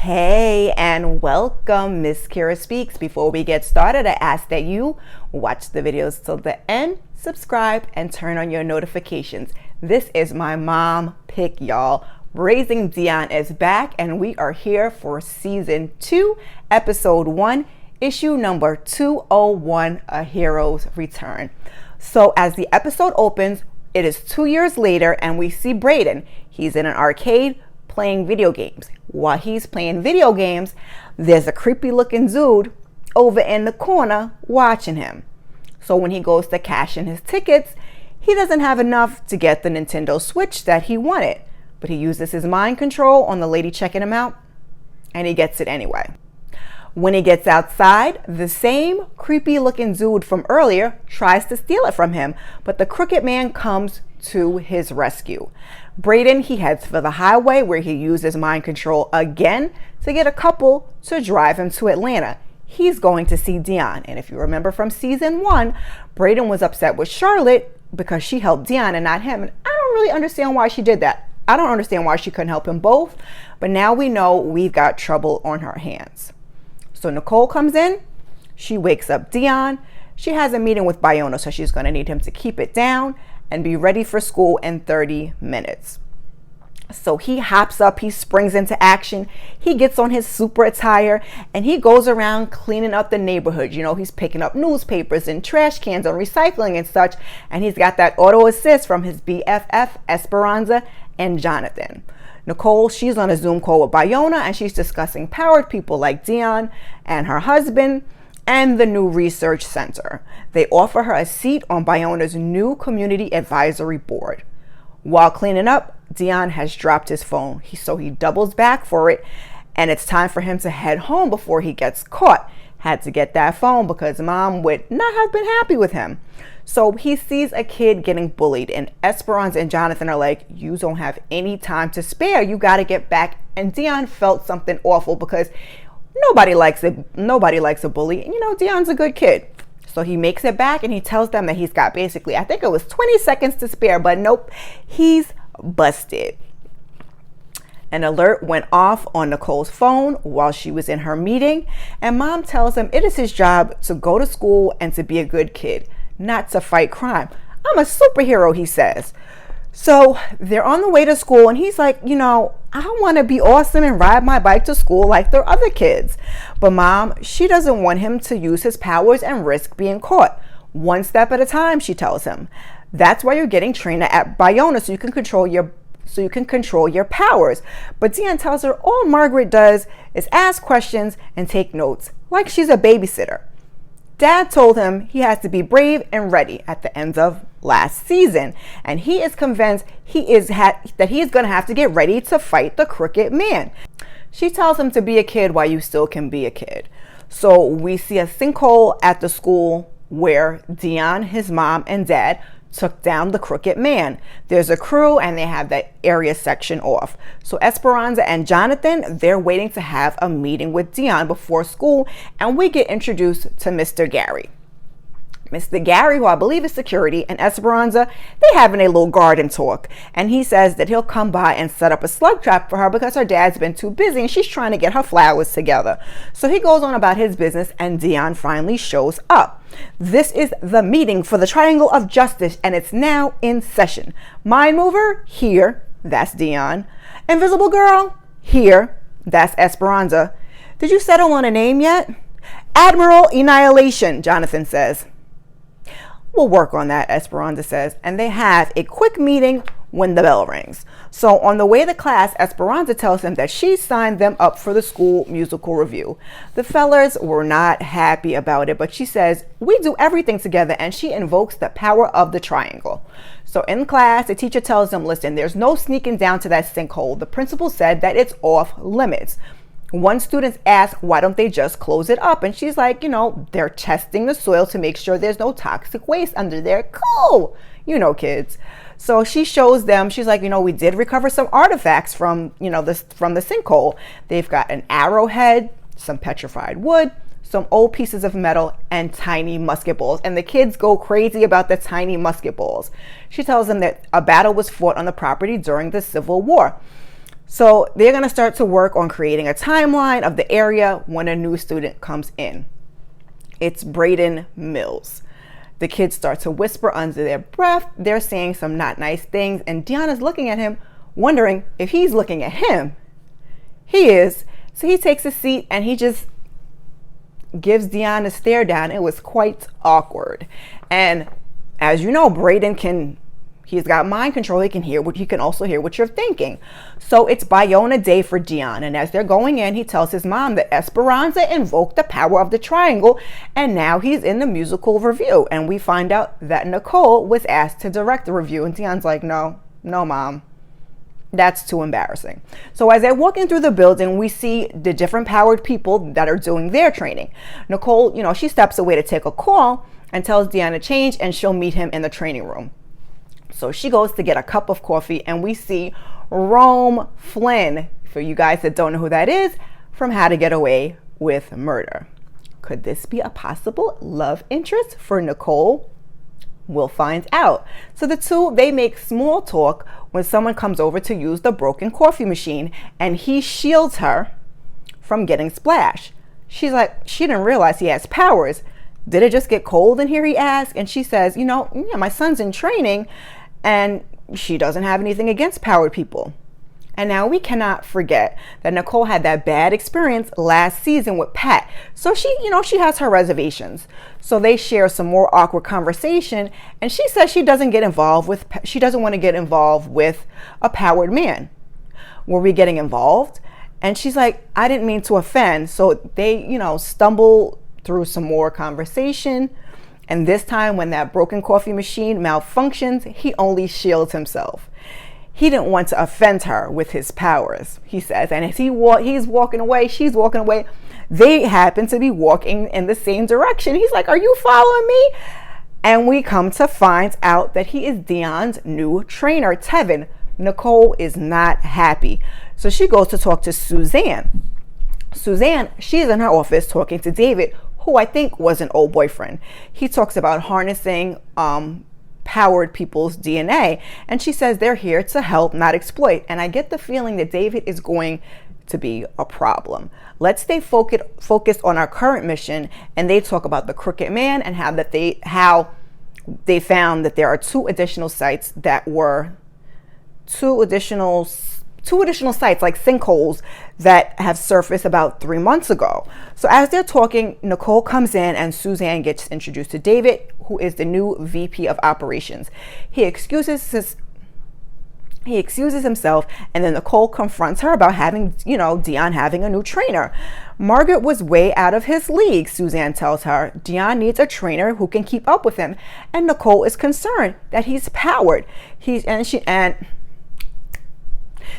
Hey, and welcome, msKIRAspeaks. Before we get started, I ask that you watch the videos till the end, subscribe, and turn on your notifications. This is my mom pick, y'all. Raising Dion is back, and we are here for season 2, episode 1, issue number 201, A Hero's Return. So as the episode opens, it is 2 years later, and we see Brayden. He's in an arcade playing video games. While he's playing video games, there's a creepy looking dude over in the corner watching him. So when he goes to cash in his tickets, he doesn't have enough to get the Nintendo Switch that he wanted, but he uses his mind control on the lady checking him out, and he gets it anyway. When he gets outside, the same creepy looking dude from earlier tries to steal it from him, but the crooked man comes to his rescue. Brayden, he heads for the highway where he uses mind control again to get a couple to drive him to Atlanta. He's going to see Dion. And if you remember from season 1, Brayden was upset with Charlotte because she helped Dion and not him. And I don't really understand why she did that. I don't understand why she couldn't help him both. But now we know we've got trouble on her hands. So Nicole comes in. She wakes up Dion. She has a meeting with BIONA, so she's going to need him to keep it down and be ready for school in 30 minutes. So he hops up, he springs into action, he gets on his super attire, and he goes around cleaning up the neighborhood. You know, he's picking up newspapers and trash cans and recycling and such, and he's got that auto assist from his BFF, Esperanza, and Jonathan. Nicole, she's on a Zoom call with BIONA, and she's discussing powered people like Dion and her husband, and the new research center. They offer her a seat on BIONA's new community advisory board. While cleaning up, Dion has dropped his phone, so he doubles back for it, and it's time for him to head home before he gets caught. Had to get that phone because mom would not have been happy with him. So he sees a kid getting bullied, and Esperanza and Jonathan are like, you don't have any time to spare, you got to get back. And Dion felt something awful because nobody likes a bully. You know, Dion's a good kid. So he makes it back and he tells them that he's got basically, I think it was 20 seconds to spare, but nope, he's busted. An alert went off on Nicole's phone while she was in her meeting, and mom tells him it is his job to go to school and to be a good kid, not to fight crime. I'm a superhero, he says. So they're on the way to school, and he's like, you know, I want to be awesome and ride my bike to school like the other kids. But mom, she doesn't want him to use his powers and risk being caught. One step at a time, she tells him. That's why you're getting trained at BIONA, so you can control your powers. But Dion tells her all Margaret does is ask questions and take notes, like she's a babysitter. Dad told him he has to be brave and ready at the end of last season, and he is convinced that he is going to have to get ready to fight the crooked man. She tells him to be a kid while you still can be a kid. So we see a sinkhole at the school where Dion, his mom, and dad took down the crooked man. There's a crew and they have that area section off. So Esperanza and Jonathan, they're waiting to have a meeting with Dion before school, and we get introduced to Mr. Gary. Mr. Gary, who I believe is security, and Esperanza, they having a little garden talk, and he says that he'll come by and set up a slug trap for her because her dad's been too busy and she's trying to get her flowers together. So he goes on about his business, and Dion finally shows up. This is the meeting for the Triangle of Justice, and it's now in session. Mind Mover, here, that's Dion. Invisible Girl, here, that's Esperanza. Did you settle on a name yet? Admiral Annihilation, Jonathan says. We'll work on that, Esperanza says, and they have a quick meeting when the bell rings. So on the way to class, Esperanza tells them that she signed them up for the school musical review. The fellas were not happy about it, but she says, we do everything together, and she invokes the power of the triangle. So in class, the teacher tells them, listen, there's no sneaking down to that sinkhole. The principal said that it's off limits. One student asked, why don't they just close it up? And she's like, you know, they're testing the soil to make sure there's no toxic waste under there. Cool. You know, kids. So she shows them, she's like, you know, we did recover some artifacts from, you know, from the sinkhole. They've got an arrowhead, some petrified wood, some old pieces of metal, and tiny musket balls. And the kids go crazy about the tiny musket balls. She tells them that a battle was fought on the property during the Civil War. So they're going to start to work on creating a timeline of the area when a new student comes in. It's Brayden Mills. The kids start to whisper under their breath. They're saying some not nice things, and Dion is looking at him, wondering if he's looking at him. He is. So he takes a seat and he just gives Dion a stare down. It was quite awkward. And as you know, Brayden he's got mind control. He can also hear what you're thinking. So it's BIONA day for Dion. And as they're going in, he tells his mom that Esperanza invoked the power of the triangle. And now he's in the musical review. And we find out that Nicole was asked to direct the review. And Dion's like, no, mom. That's too embarrassing. So as they're walking through the building, we see the different powered people that are doing their training. Nicole, she steps away to take a call and tells Dion to change, and she'll meet him in the training room. So she goes to get a cup of coffee, and we see Flynn, for you guys that don't know who that is, from How to Get Away with Murder. Could this be a possible love interest for Nicole? We'll find out. So the two, they make small talk when someone comes over to use the broken coffee machine, and he shields her from getting splashed. She's like, she didn't realize he has powers. Did it just get cold in here, he asked? And she says, yeah, my son's in training, and she doesn't have anything against powered people. And now we cannot forget that Nicole had that bad experience last season with Pat. So she has her reservations. So they share some more awkward conversation, and she says she doesn't want to get involved with a powered man. Were we getting involved? And she's like, I didn't mean to offend. So they, stumble through some more conversation. And this time when that broken coffee machine malfunctions, he only shields himself. He didn't want to offend her with his powers, he says. And as he's walking away, she's walking away. They happen to be walking in the same direction. He's like, are you following me? And we come to find out that he is Dion's new trainer, Tevin. Nicole is not happy. So she goes to talk to Suzanne. Suzanne, she's in her office talking to David, who I think was an old boyfriend. He talks about harnessing powered people's DNA, and she says they're here to help, not exploit. And I get the feeling that David is going to be a problem. Let's stay focused on our current mission. And they talk about the crooked man and how they found that there are two additional sites like sinkholes that have surfaced about 3 months ago. So as they're talking, Nicole comes in and Suzanne gets introduced to David, who is the new VP of operations. He excuses himself, and then Nicole confronts her about Dion having a new trainer. Margaret was way out of his league, Suzanne tells her. Dion needs a trainer who can keep up with him, and Nicole is concerned that he's powered.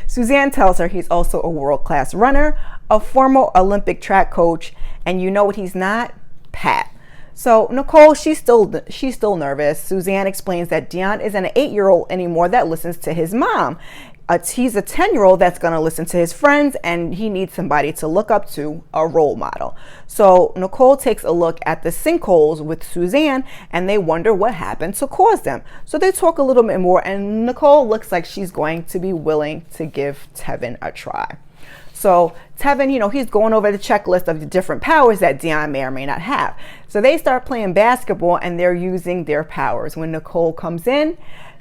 Suzanne tells her he's also a world-class runner, a former Olympic track coach, and you know what he's not? Pat. So Nicole, she's still nervous. Suzanne explains that Dion isn't an 8-year-old anymore that listens to his mom. He's a 10-year-old that's going to listen to his friends, and he needs somebody to look up to, a role model. So Nicole takes a look at the sinkholes with Suzanne, and they wonder what happened to cause them. So they talk a little bit more, and Nicole looks like she's going to be willing to give Tevin a try. So Tevin, he's going over the checklist of the different powers that Dion may or may not have. So they start playing basketball, and they're using their powers. When Nicole comes in,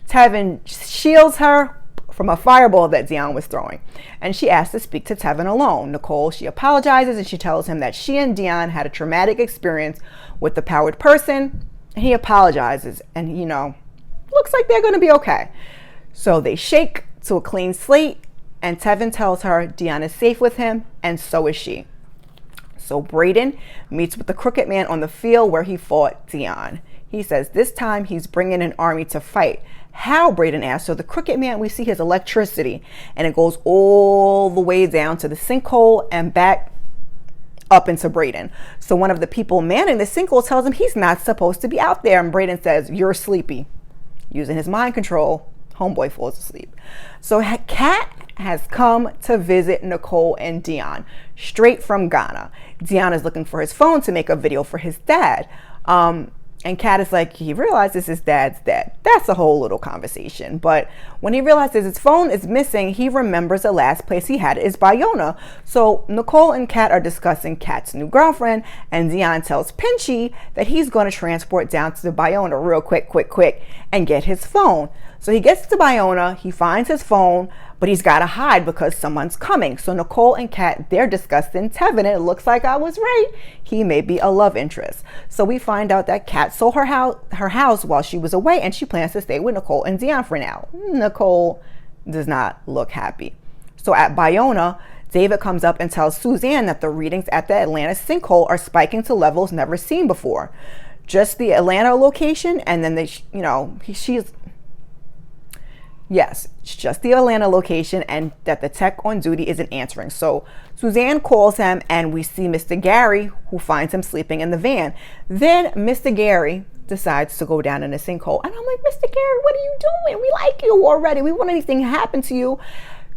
Tevin shields her from a fireball that Dion was throwing, and she asks to speak to Tevin alone. Nicole, she apologizes, and she tells him that she and Dion had a traumatic experience with the powered person, and he apologizes, and looks like they're going to be okay. So they shake to a clean slate, and Tevin tells her Dion is safe with him, and so is she. So Brayden meets with the crooked man on the field where he fought Dion. He says this time he's bringing an army to fight. How, Brayden asks. So the crooked man, we see his electricity, and it goes all the way down to the sinkhole and back up into Brayden. So one of the people manning the sinkhole tells him he's not supposed to be out there, and Brayden says, you're sleepy. Using his mind control, homeboy falls asleep. So Kat has come to visit Nicole and Dion straight from Ghana. Dion is looking for his phone to make a video for his dad. And Kat is like, he realizes his dad's dead. That's a whole little conversation. But when he realizes his phone is missing, he remembers the last place he had it is BIONA. So Nicole and Kat are discussing Kat's new girlfriend, and Dion tells Pinchy that he's going to transport down to the BIONA real quick, and get his phone. So he gets to BIONA, he finds his phone, but he's got to hide because someone's coming. So Nicole and Kat, they're discussing Tevin, and it looks like I was right. He may be a love interest. So we find out that Kat sold her house while she was away, and she plans to stay with Nicole and Dion for now. Nicole does not look happy. So at BIONA, David comes up and tells Suzanne that the readings at the Atlanta sinkhole are spiking to levels never seen before. Just the Atlanta location, and then Yes, it's just the Atlanta location, and that the tech on duty isn't answering. So Suzanne calls him, and we see Mr. Gary, who finds him sleeping in the van. Then Mr. Gary decides to go down in a sinkhole. And I'm like, Mr. Gary, what are you doing? We like you already. We want anything to happen to you.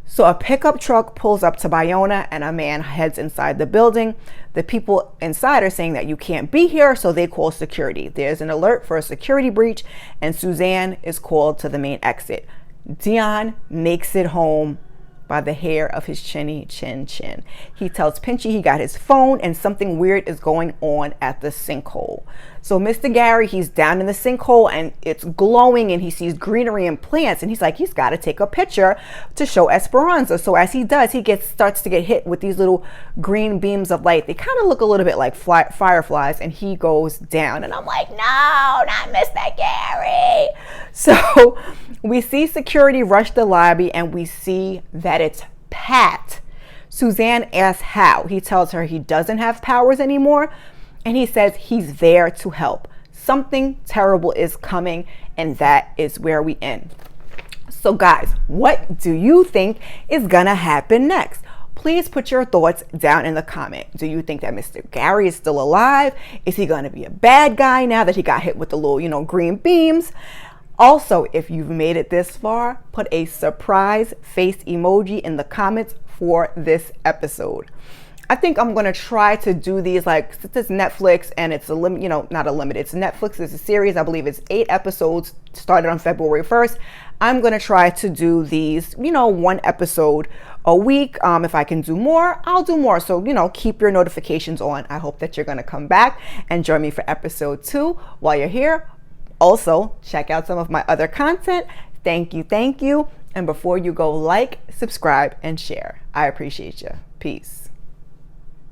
So a pickup truck pulls up to BIONA, and a man heads inside the building. The people inside are saying that you can't be here, so they call security. There's an alert for a security breach, and Suzanne is called to the main exit. Dion makes it home by the hair of his chinny chin. He tells Pinchy he got his phone and something weird is going on at the sinkhole. So Mr. Gary, he's down in the sinkhole and it's glowing and he sees greenery and plants, and he's like, he's got to take a picture to show Esperanza. So as he does, he starts to get hit with these little green beams of light. They kind of look a little bit like fireflies, and he goes down. And I'm like, no, not Mr. Gary. So we see security rush the lobby, and we see that it's Pat. Suzanne asks how. He tells her he doesn't have powers anymore, and he says he's there to help. Something terrible is coming, and that is where we end. So guys, what do you think is gonna happen next? Please put your thoughts down in the comment. Do you think that Mr. Gary is still alive? Is he gonna be a bad guy now that he got hit with the little, green beams? Also, if you've made it this far, put a surprise face emoji in the comments for this episode. I think I'm going to try to do these, like, since it's Netflix and it's not a limit, it's Netflix, it's a series, I believe it's 8 episodes, started on February 1st. I'm going to try to do these, 1 episode a week. If I can do more, I'll do more. So, keep your notifications on. I hope that you're going to come back and join me for episode 2 while you're here. Also, check out some of my other content. Thank you. And before you go, like, subscribe, and share. I appreciate you. Peace.